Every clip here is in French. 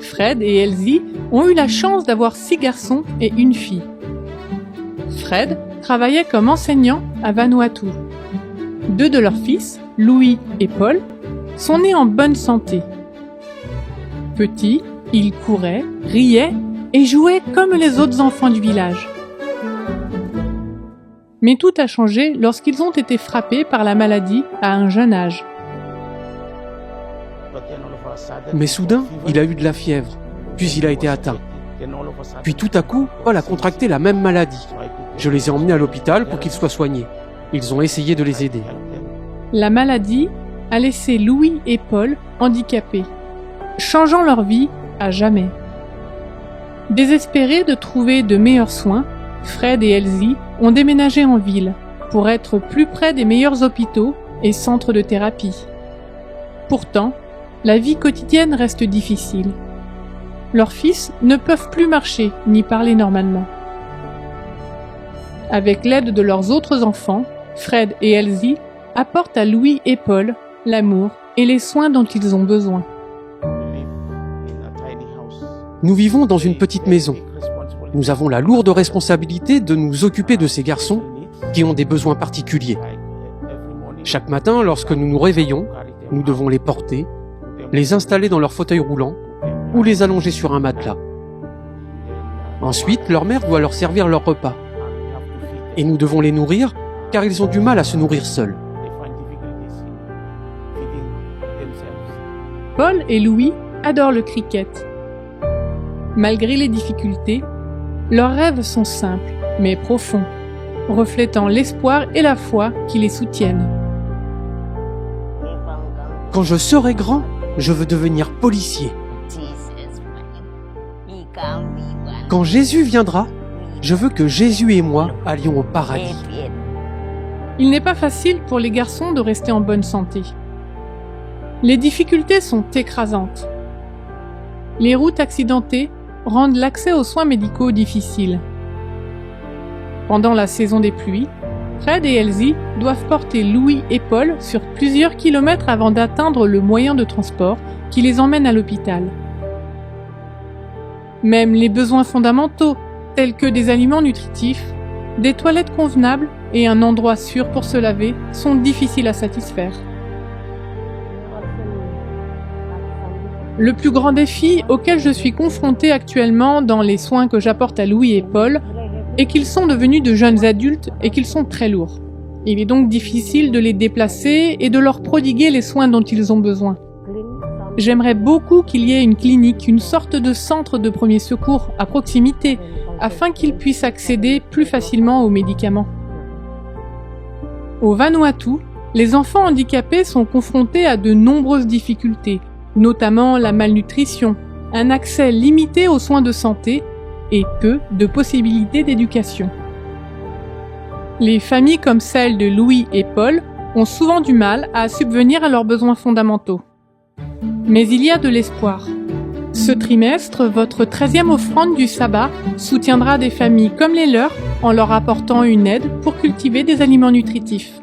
Fred et Elsie ont eu la chance d'avoir 6 garçons et une fille. Fred travaillait comme enseignant à Vanuatu. 2 de leurs fils, Louis et Paul, sont nés en bonne santé. Petits, ils couraient, riaient et jouaient comme les autres enfants du village. Mais tout a changé lorsqu'ils ont été frappés par la maladie à un jeune âge. Mais soudain, il a eu de la fièvre, puis il a été atteint. Puis tout à coup, Paul a contracté la même maladie. Je les ai emmenés à l'hôpital pour qu'ils soient soignés. Ils ont essayé de les aider. La maladie a laissé Louis et Paul handicapés, changeant leur vie à jamais. Désespérés de trouver de meilleurs soins, Fred et Elsie ont déménagé en ville pour être plus près des meilleurs hôpitaux et centres de thérapie. Pourtant, la vie quotidienne reste difficile. Leurs fils ne peuvent plus marcher ni parler normalement. Avec l'aide de leurs autres enfants, Fred et Elsie apportent à Louis et Paul l'amour et les soins dont ils ont besoin. Nous vivons dans une petite maison. Nous avons la lourde responsabilité de nous occuper de ces garçons qui ont des besoins particuliers. Chaque matin, lorsque nous nous réveillons, nous devons les porter, les installer dans leur fauteuil roulant ou les allonger sur un matelas. Ensuite, leur mère doit leur servir leur repas. Et nous devons les nourrir car ils ont du mal à se nourrir seuls. Paul et Louis adorent le cricket. Malgré les difficultés, leurs rêves sont simples mais profonds, reflétant l'espoir et la foi qui les soutiennent. Quand je serai grand, je veux devenir policier. Quand Jésus viendra, je veux que Jésus et moi allions au paradis. Il n'est pas facile pour les garçons de rester en bonne santé. Les difficultés sont écrasantes. Les routes accidentées rendent l'accès aux soins médicaux difficile. Pendant la saison des pluies, Fred et Elsie doivent porter Louis et Paul sur plusieurs kilomètres avant d'atteindre le moyen de transport qui les emmène à l'hôpital. Même les besoins fondamentaux, tels que des aliments nutritifs, des toilettes convenables et un endroit sûr pour se laver, sont difficiles à satisfaire. Le plus grand défi auquel je suis confrontée actuellement dans les soins que j'apporte à Louis et Paul est qu'ils sont devenus de jeunes adultes et qu'ils sont très lourds. Il est donc difficile de les déplacer et de leur prodiguer les soins dont ils ont besoin. J'aimerais beaucoup qu'il y ait une clinique, une sorte de centre de premier secours à proximité, afin qu'ils puissent accéder plus facilement aux médicaments. Au Vanuatu, les enfants handicapés sont confrontés à de nombreuses difficultés, notamment la malnutrition, un accès limité aux soins de santé et peu de possibilités d'éducation. Les familles comme celle de Louis et Paul ont souvent du mal à subvenir à leurs besoins fondamentaux. Mais il y a de l'espoir. Ce trimestre, votre 13e offrande du sabbat soutiendra des familles comme les leurs en leur apportant une aide pour cultiver des aliments nutritifs.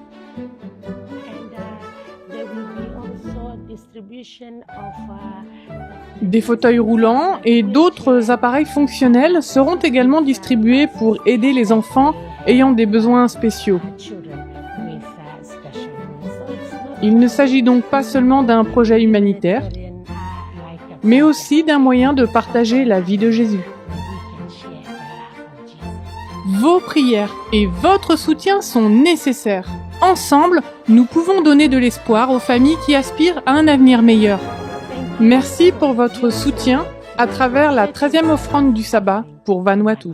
Des fauteuils roulants et d'autres appareils fonctionnels seront également distribués pour aider les enfants ayant des besoins spéciaux. Il ne s'agit donc pas seulement d'un projet humanitaire, mais aussi d'un moyen de partager la vie de Jésus. Vos prières et votre soutien sont nécessaires. Ensemble, nous pouvons donner de l'espoir aux familles qui aspirent à un avenir meilleur. Merci pour votre soutien à travers la 13e offrande du sabbat pour Vanuatu.